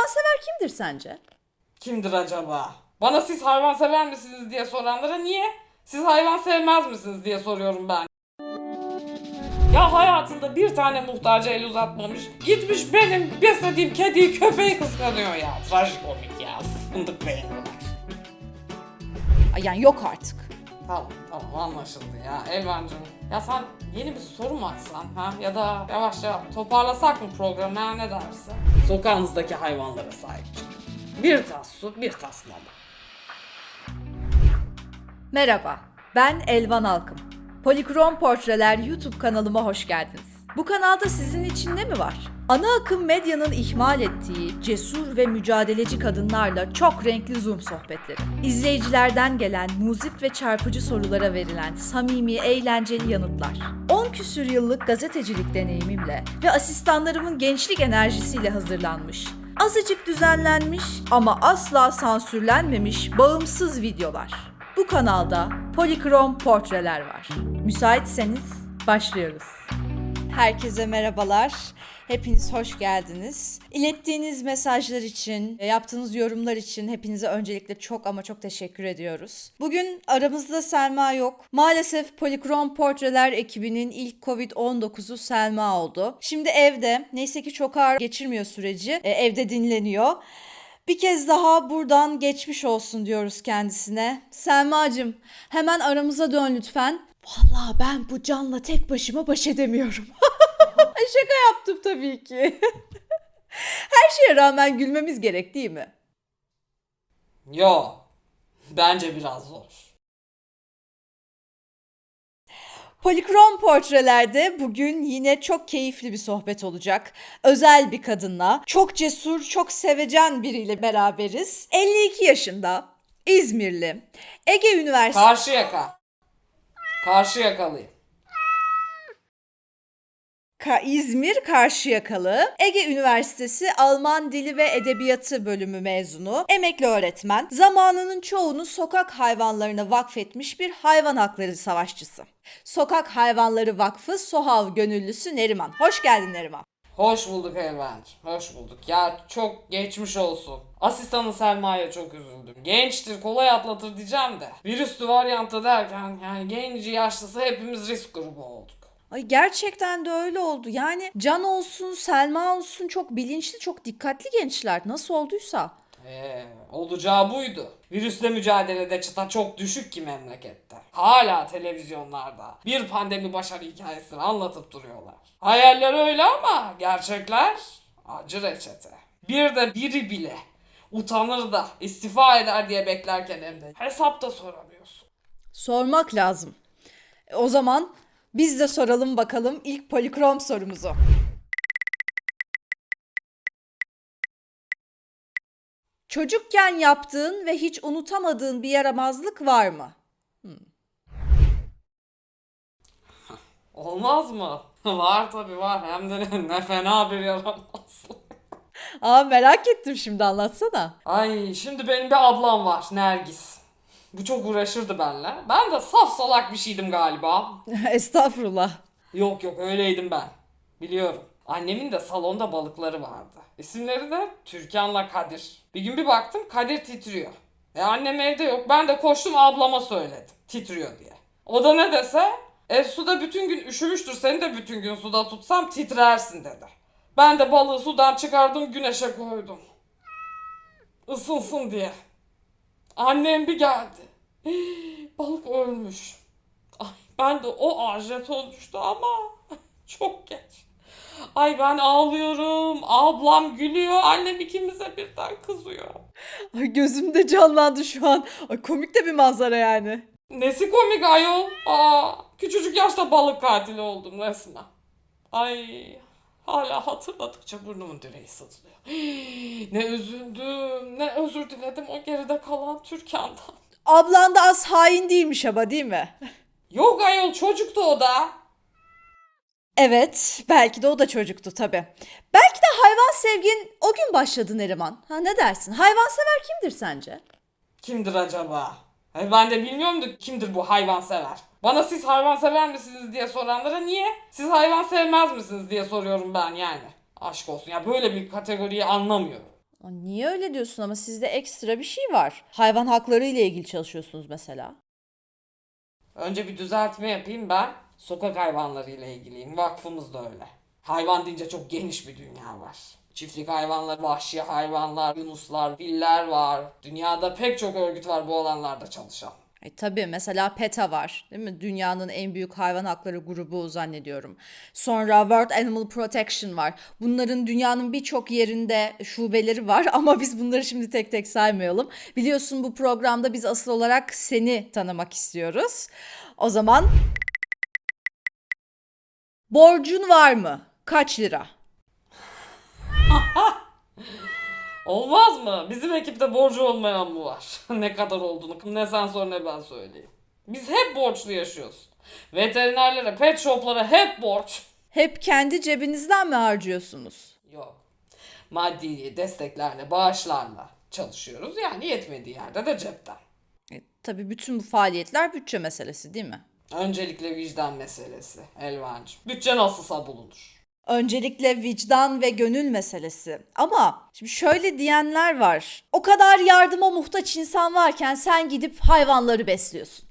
Hayvansever kimdir sence? Kimdir acaba? Bana siz hayvan sever misiniz diye soranlara niye? Siz hayvan sevmez misiniz diye soruyorum ben. Ya hayatında bir tane muhtaca el uzatmamış, gitmiş benim beslediğim kediyi köpeği kıskanıyor ya. Trajikomik ya. Fındık beğeniyorlar. Ay, yani yok artık. Tamam anlaşıldı ya Elvancığım. Ya sen yeni bir soru mu açsan ha? Ya da yavaşça toparlasak mı programı ha, ne dersin? Sokağınızdaki hayvanlara sahip çıkın. Bir tas su, bir tas mama. Merhaba, ben Elvan Alkım. Polikrom Portreler YouTube kanalıma hoş geldiniz. Bu kanalda sizin için ne mi var? Ana akım medyanın ihmal ettiği cesur ve mücadeleci kadınlarla çok renkli Zoom sohbetleri. İzleyicilerden gelen muzip ve çarpıcı sorulara verilen samimi, eğlenceli yanıtlar. 10 küsür yıllık gazetecilik deneyimimle ve asistanlarımın gençlik enerjisiyle hazırlanmış, azıcık düzenlenmiş ama asla sansürlenmemiş bağımsız videolar. Bu kanalda Polikrom Portreler var. Müsaitseniz başlıyoruz. Herkese merhabalar. Hepiniz hoş geldiniz. İlettiğiniz mesajlar için, yaptığınız yorumlar için hepinize öncelikle çok ama çok teşekkür ediyoruz. Bugün aramızda Selma yok. Maalesef Polikrom Portreler ekibinin ilk Covid-19'u Selma oldu. Şimdi evde, neyse ki çok ağır geçirmiyor süreci, evde dinleniyor. Bir kez daha buradan geçmiş olsun diyoruz kendisine. Selmacığım, hemen aramıza dön lütfen. Vallahi ben bu canla tek başıma baş edemiyorum. Şaka yaptım tabii ki. Her şeye rağmen gülmemiz gerek değil mi? Yo, bence biraz zor. Polikrom Portreler'de bugün yine çok keyifli bir sohbet olacak. Özel bir kadınla, çok cesur, çok sevecen biriyle beraberiz. 52 yaşında, İzmirli, Ege Üniversitesi... Karşıyakalıyım. İzmir Karşıyakalı, Ege Üniversitesi Alman Dili ve Edebiyatı bölümü mezunu, emekli öğretmen, zamanının çoğunu sokak hayvanlarına vakfetmiş bir hayvan hakları savaşçısı. Sokak Hayvanları Vakfı SOHAV gönüllüsü Neriman. Hoş geldin Neriman. Hoş bulduk Elvancığım, hoş bulduk. Ya çok geçmiş olsun. Asistanı Selma'ya çok üzüldüm. Gençtir, kolay atlatır diyeceğim de. Virüslü varyantı derken yani genci yaşlısı hepimiz risk grubu olduk. Ay gerçekten de öyle oldu. Yani Can olsun, Selma olsun çok bilinçli, çok dikkatli gençler. Nasıl olduysa. Olacağı buydu. Virüsle mücadelede çıta çok düşük ki memlekette. Hala televizyonlarda bir pandemi başarı hikayesini anlatıp duruyorlar. Hayaller öyle ama gerçekler acı reçete. Bir de biri bile utanır da istifa eder diye beklerken hem de hesap da soramıyorsun. Sormak lazım. O zaman biz de soralım bakalım ilk polikrom sorumuzu. Çocukken yaptığın ve hiç unutamadığın bir yaramazlık var mı? Olmaz mı? Var tabii var. Hem de ne fena bir yaramazlık. Aa merak ettim şimdi anlatsana. Ay şimdi benim bir ablam var Nergis. Bu çok uğraşırdı benimle. Ben de saf salak bir şeydim galiba. Estağfurullah. Yok öyleydim ben. Biliyorum. Annemin de salonda balıkları vardı. İsimleri de Türkan'la Kadir. Bir gün bir baktım Kadir titriyor. Annem evde yok. Ben de koştum ablama söyledim. Titriyor diye. O da ne dese? Suda bütün gün üşümüştür. Seni de bütün gün suda tutsam titrersin dedi. Ben de balığı sudan çıkardım güneşe koydum. Isınsın diye. Annem bir geldi. Balık ölmüş. Ay, ben de o ajeton düştü ama çok geç. Ay ben ağlıyorum. Ablam gülüyor. Annem ikimize birden kızıyor. Ay gözümde canlandı şu an. Ay komik de bir manzara yani. Nesi komik ayol? Küçücük yaşta balık katili oldum resmen. Ay hala hatırladıkça burnumun direği sızlıyor. Ne üzüldüm. Ne özür diledim o geride kalan Türkan'dan. Ablan da az hain değilmiş ama değil mi? Yok ayol çocuktu o da. Evet, belki de o da çocuktu tabii. Belki de hayvan sevgin o gün başladı Neriman. Ha ne dersin? Hayvansever kimdir sence? Kimdir acaba? Ben de bilmiyorum da kimdir bu hayvansever? Bana siz hayvan sever misiniz diye soranlara niye? Siz hayvan sevmez misiniz diye soruyorum ben yani. Aşk olsun ya böyle bir kategoriyi anlamıyorum. Niye öyle diyorsun ama sizde ekstra bir şey var. Hayvan hakları ile ilgili çalışıyorsunuz mesela. Önce bir düzeltme yapayım ben. Sokak hayvanları ile ilgiliyim. Vakfımız da öyle. Hayvan deyince çok geniş bir dünya var. Çiftlik hayvanları, vahşi hayvanlar, yunuslar, filler var. Dünyada pek çok örgüt var bu alanlarda çalışan. Tabii mesela PETA var, değil mi? Dünyanın en büyük hayvan hakları grubu zannediyorum. Sonra World Animal Protection var. Bunların dünyanın birçok yerinde şubeleri var ama biz bunları şimdi tek tek saymayalım. Biliyorsun bu programda biz asıl olarak seni tanımak istiyoruz. O zaman borcun var mı? Kaç lira? Olmaz mı? Bizim ekipte borcu olmayan mı var? Ne kadar olduğunu ne sen sor ne ben söyleyeyim. Biz hep borçlu yaşıyoruz. Veterinerlere, pet shoplara hep borç. Hep kendi cebinizden mi harcıyorsunuz? Yok. Maddi desteklerle, bağışlarla çalışıyoruz. Yani yetmediği yerde de cepten. Tabii bütün bu faaliyetler bütçe meselesi, değil mi? Öncelikle vicdan meselesi Elvancığım. Bütçe nasılsa bulunur. Öncelikle vicdan ve gönül meselesi. Ama şimdi şöyle diyenler var. O kadar yardıma muhtaç insan varken sen gidip hayvanları besliyorsun.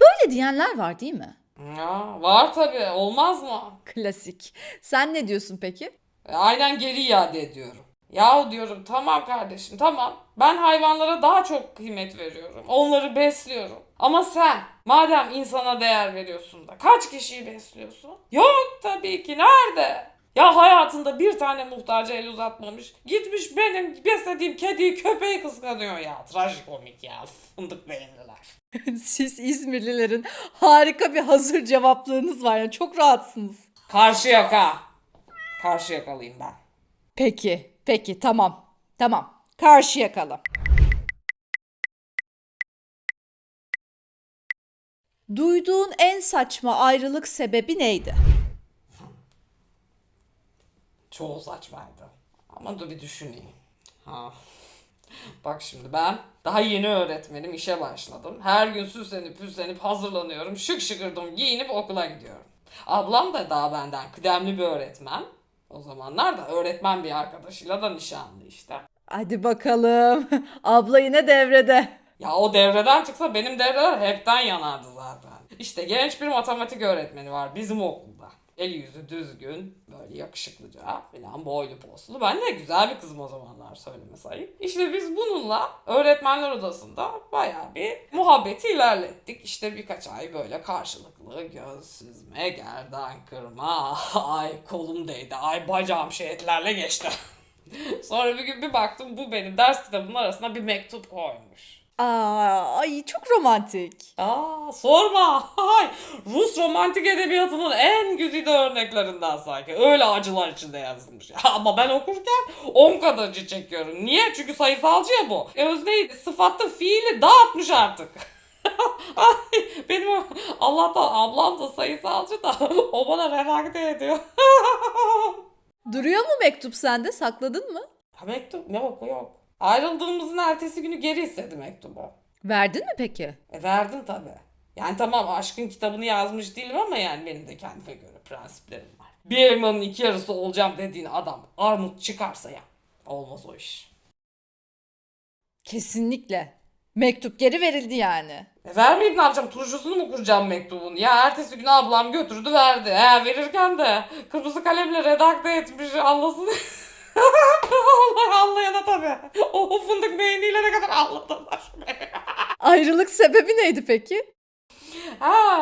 Böyle diyenler var, değil mi? Ya, var tabii. Olmaz mı? Klasik. Sen ne diyorsun peki? Aynen geri iade ediyorum. Yahu diyorum tamam kardeşim tamam. Ben hayvanlara daha çok kıymet veriyorum. Onları besliyorum. Ama sen madem insana değer veriyorsun da kaç kişiyi besliyorsun? Yok tabii ki nerede? Ya hayatında bir tane muhtaca el uzatmamış. Gitmiş benim beslediğim kediyi köpeği kıskanıyor ya. Trajikomik ya. Fındık beyinliler. Siz İzmirlilerin harika bir hazır cevaplığınız var. Yani çok rahatsınız. Karşıyaka. Karşıyakalıyım ben. Peki, tamam. Karşıyaka. Duyduğun en saçma ayrılık sebebi neydi? Çoğu saçmaydı. Ama dur bir düşüneyim. Ha. Bak şimdi ben daha yeni öğretmenim, işe başladım. Her gün süslenip hazırlanıyorum. Şık şıkırdım giyinip okula gidiyorum. Ablam da daha benden kıdemli bir öğretmen. O zamanlar da öğretmen bir arkadaşıyla da nişanlı işte. Hadi bakalım. Abla yine devrede. Ya o devreden çıksa benim devreler hepten yanardı zaten. İşte genç bir matematik öğretmeni var bizim okulda. Eli yüzü düzgün, böyle yakışıklıca falan boylu poslu. Ben de güzel bir kızım o zamanlar söyleme sayıp. İşte biz bununla öğretmenler odasında bayağı bir muhabbeti ilerlettik. İşte birkaç ay böyle karşılıklı göz süzme, gerdan kırma, ay kolum değdi, ay bacağım etlerle geçti. Sonra bir gün bir baktım bu benim ders kitabımın arasına bir mektup koymuş. Ay çok romantik. Sorma. Ay, Rus romantik edebiyatının en güzide örneklerinden sanki. Öyle acılar içinde yazılmış. Ama ben okurken 10 kat acı çekiyorum. Niye? Çünkü sayısalcı ya bu. Özneyi, sıfatlı fiili dağıtmış artık. Ay, benim Allah'tan ablam da sayısalcı da o bana redakte ediyor. Duruyor mu mektup sende? Sakladın mı? Mektup yok. Ayrıldığımızın ertesi günü geri istedi mektubu. Verdin mi peki? Verdim tabii. Yani tamam aşkın kitabını yazmış değilim ama yani benim de kendime göre prensiplerim var. Bir elmanın iki yarısı olacağım dediğin adam armut çıkarsa ya olmaz o iş. Kesinlikle. Mektup geri verildi yani. Vermeyip ne yapacağım? Turşusunu mu kuracağım mektubun? Ya ertesi gün ablam götürdü verdi. Verirken de kırmızı kalemle redakte etmiş anlasın. Anlayana tabii. O fındık beyniyle ne kadar anladılar. Ayrılık sebebi neydi peki?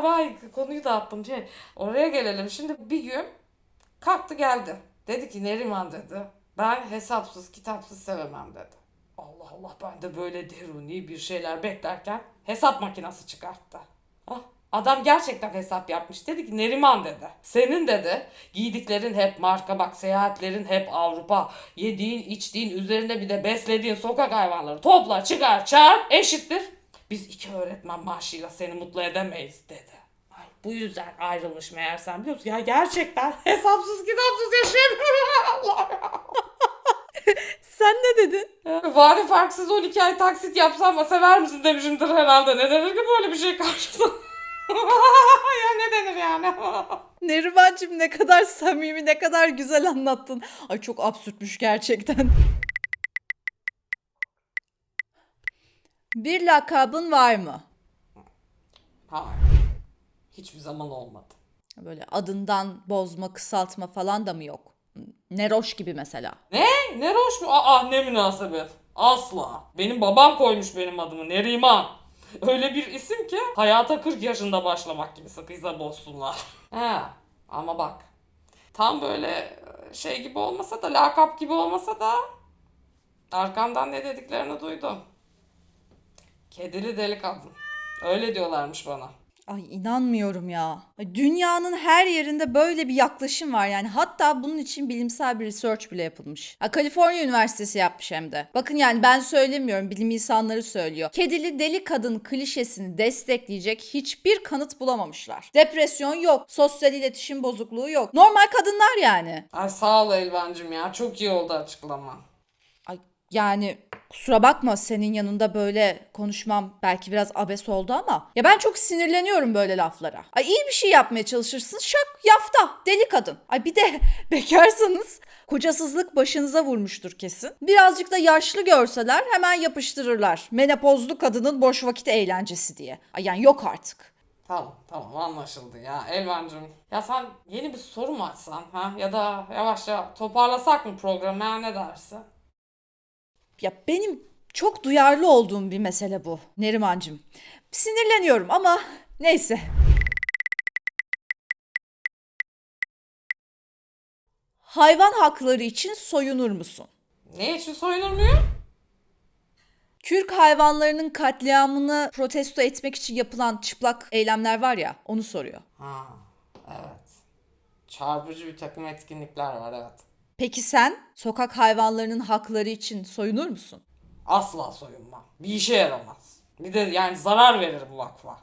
Vay konuyu dağıttım. Oraya gelelim. Şimdi bir gün kalktı geldi. Dedi ki Neriman dedi. Ben hesapsız kitapsız sevemem dedi. Allah Allah ben de böyle deruni bir şeyler beklerken hesap makinesi çıkarttı. Adam gerçekten hesap yapmış. Dedi ki Neriman dedi. Senin dedi giydiklerin hep marka bak seyahatlerin hep Avrupa. Yediğin içtiğin üzerinde bir de beslediğin sokak hayvanları topla çıkar çarp eşittir. Biz iki öğretmen maaşıyla seni mutlu edemeyiz dedi. Ay, bu yüzden ayrılmış meğersem biliyor musun? Ya gerçekten hesapsız kitapsız yaşayamıyorum. Allah ya. Sen ne dedin? Vade farksız 12 ay taksit yapsam da sever misin demişimdir herhalde. Ne denir ki böyle bir şey karşısında? Ya ne denir yani? Nerimancığım ne kadar samimi, ne kadar güzel anlattın. Ay çok absürtmüş gerçekten. Bir lakabın var mı? Hayır. Hiçbir zaman olmadı. Böyle adından bozma, kısaltma falan da mı yok? Neroş gibi mesela. Ne? Neroş mu? Aa, ne münasebet. Asla. Benim babam koymuş benim adımı. Neriman. Öyle bir isim ki hayata 40 yaşında başlamak gibi sıkıysa bozsunlar. He. Ama bak. Tam böyle şey gibi olmasa da, lakap gibi olmasa da arkamdan ne dediklerini duydum. Kedili deli kadın. Öyle diyorlarmış bana. Ay inanmıyorum ya. Ay, dünyanın her yerinde böyle bir yaklaşım var yani. Hatta bunun için bilimsel bir research bile yapılmış. Ha, Kaliforniya Üniversitesi yapmış hem de. Bakın yani ben söylemiyorum, bilim insanları söylüyor. Kedili deli kadın klişesini destekleyecek hiçbir kanıt bulamamışlar. Depresyon yok, sosyal iletişim bozukluğu yok. Normal kadınlar yani. Ay sağ ol Elvancığım ya. Çok iyi oldu açıklama. Ay yani kusura bakma, senin yanında böyle konuşmam belki biraz abes oldu ama ya ben çok sinirleniyorum böyle laflara. Ay iyi bir şey yapmaya çalışırsın, şak yafta deli kadın. Ay bir de bekarsanız kocasızlık başınıza vurmuştur kesin. Birazcık da yaşlı görseler hemen yapıştırırlar. Menopozlu kadının boş vakit eğlencesi diye. Ay yani yok artık. Tamam anlaşıldı ya Elvancığım. Ya sen yeni bir soru mu açsan ha? Ya da yavaşça toparlasak mı programı ha, ne dersin? Ya benim çok duyarlı olduğum bir mesele bu Nerimancığım. Sinirleniyorum ama neyse. Hayvan hakları için soyunur musun? Ne için soyunulmuyor? Kürk hayvanlarının katliamını protesto etmek için yapılan çıplak eylemler var ya, onu soruyor. Ha, evet. Çarpıcı bir takım etkinlikler var, evet. Peki sen sokak hayvanlarının hakları için soyunur musun? Asla soyunmam. Bir işe yaramaz. Bir de yani zarar verir bu vakfa.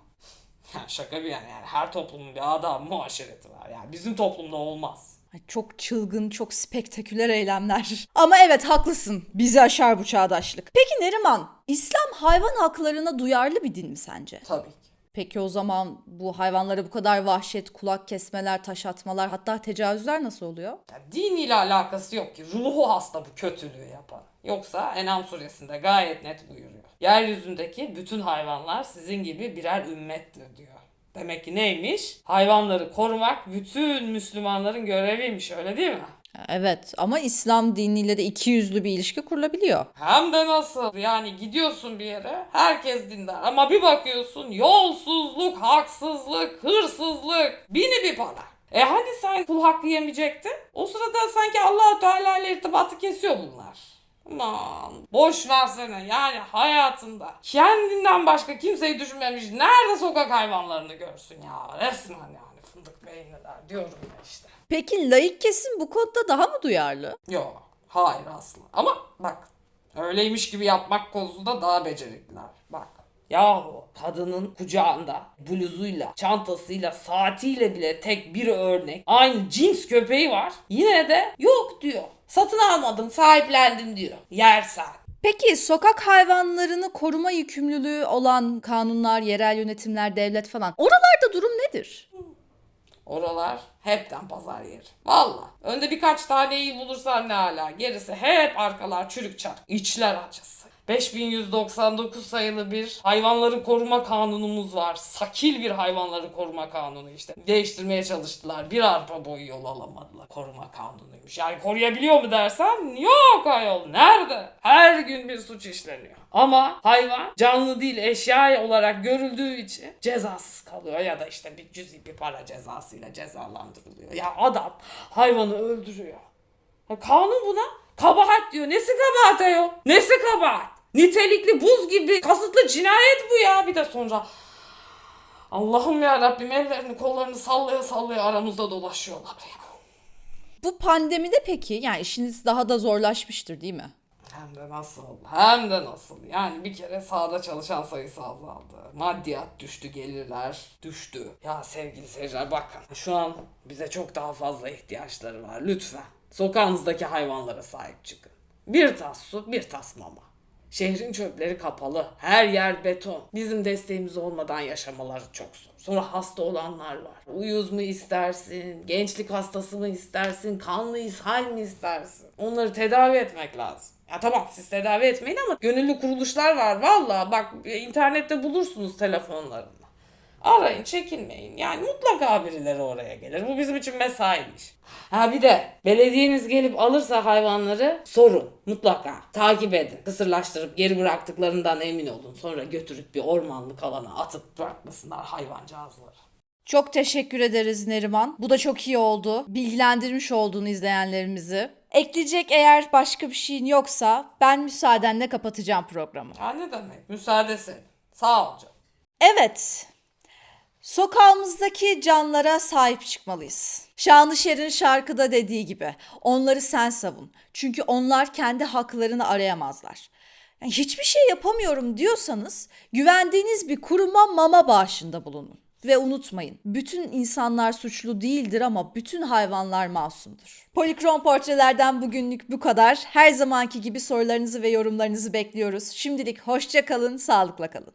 Yani şaka bir yana, yani her toplumun bir adab muaşereti var. Yani bizim toplumda olmaz. Ay, çok çılgın, çok spektaküler eylemler. Ama evet haklısın. Bizi aşar bu çağdaşlık. Peki Neriman, İslam hayvan haklarına duyarlı bir din mi sence? Tabii ki. Peki o zaman bu hayvanlara bu kadar vahşet, kulak kesmeler, taş atmalar, hatta tecavüzler nasıl oluyor? Ya diniyle alakası yok ki. Ruhu hasta bu kötülüğü yapan. Yoksa En'am suresinde gayet net buyuruyor. Yeryüzündeki bütün hayvanlar sizin gibi birer ümmettir diyor. Demek ki neymiş? Hayvanları korumak bütün Müslümanların göreviymiş, öyle değil mi? Evet ama İslam diniyle de ikiyüzlü bir ilişki kurulabiliyor. Hem de nasıl? Yani gidiyorsun bir yere, herkes dindar ama bir bakıyorsun yolsuzluk, haksızlık, hırsızlık, bini bir para. Hani sen kul hakkı yemeyecektin? O sırada sanki Allah-u Teala ile irtibatı kesiyor bunlar. Aman boş versene, yani hayatında kendinden başka kimseyi düşünmemiş nerede sokak hayvanlarını görsün ya, resmen yani fındık beyinliler diyorum ya işte. Peki laik kesim bu konuda daha mı duyarlı? Yok, hayır asla. Ama bak, öyleymiş gibi yapmak konusunda daha becerikliler. Bak. Yahu kadının kucağında bluzuyla, çantasıyla, saatiyle bile tek bir örnek aynı cins köpeği var. Yine de yok diyor. Satın almadım, sahiplendim diyor. Yersen. Peki sokak hayvanlarını koruma yükümlülüğü olan kanunlar, yerel yönetimler, devlet falan, oralarda durum nedir? Oralar hepten pazar yeri. Valla. Önde birkaç tane iyi bulursan ne hala. Gerisi hep arkalar çürük çark. İçler acısı. 5199 sayılı bir hayvanları koruma kanunumuz var. Sakil bir hayvanları koruma kanunu işte. Değiştirmeye çalıştılar. Bir arpa boyu yol alamadılar. Koruma kanunuymuş. Yani koruyabiliyor mu dersen yok ayol. Nerede? Her gün bir suç işleniyor. Ama hayvan canlı değil eşya olarak görüldüğü için cezasız kalıyor ya da işte bir cüzi bir para cezasıyla cezalandırılıyor. Ya adam hayvanı öldürüyor. Ya kanun buna kabahat diyor. Nesi kabahat ayol? Nesi kabahat? Nitelikli buz gibi kasıtlı cinayet bu ya. Bir de sonra Allah'ım ya Rabbim ellerini kollarını sallaya sallaya aramızda dolaşıyorlar ya. Bu pandemide peki yani işiniz daha da zorlaşmıştır değil mi? Hem de nasıl? Hem de nasıl? Yani bir kere sahada çalışan sayısı azaldı. Maddiyat düştü, gelirler düştü. Ya sevgili seyirciler bakın. Şu an bize çok daha fazla ihtiyaçları var. Lütfen. Sokağınızdaki hayvanlara sahip çıkın. Bir tas su, bir tas mama. Şehrin çöpleri kapalı. Her yer beton. Bizim desteğimiz olmadan yaşamaları çok zor. Sonra hasta olanlar var. Uyuz mu istersin? Gençlik hastası mı istersin? Kanlı ishal mi istersin? Onları tedavi etmek lazım. Ya tamam siz tedavi etmeyin ama gönüllü kuruluşlar var valla. Bak internette bulursunuz telefonlarını. Arayın, çekinmeyin. Yani mutlaka birileri oraya gelir. Bu bizim için mesaiymiş. Ha bir de belediyeniz gelip alırsa hayvanları sorun. Mutlaka. Takip edin. Kısırlaştırıp geri bıraktıklarından emin olun. Sonra götürüp bir ormanlık alana atıp bırakmasınlar hayvancağızları. Çok teşekkür ederiz Neriman. Bu da çok iyi oldu. Bilgilendirmiş olduğunu izleyenlerimizi. Ekleyecek eğer başka bir şeyin yoksa ben müsaadenle kapatacağım programı. Ha ne demek? Müsaade senin. Sağ ol canım. Evet. Sokağımızdaki canlara sahip çıkmalıyız. Şanlışer'in şarkıda dediği gibi onları sen savun. Çünkü onlar kendi haklarını arayamazlar. Yani hiçbir şey yapamıyorum diyorsanız güvendiğiniz bir kuruma mama bağışında bulunun. Ve unutmayın, bütün insanlar suçlu değildir ama bütün hayvanlar masumdur. Polikrom portrelerden bugünlük bu kadar. Her zamanki gibi sorularınızı ve yorumlarınızı bekliyoruz. Şimdilik hoşça kalın, sağlıkla kalın.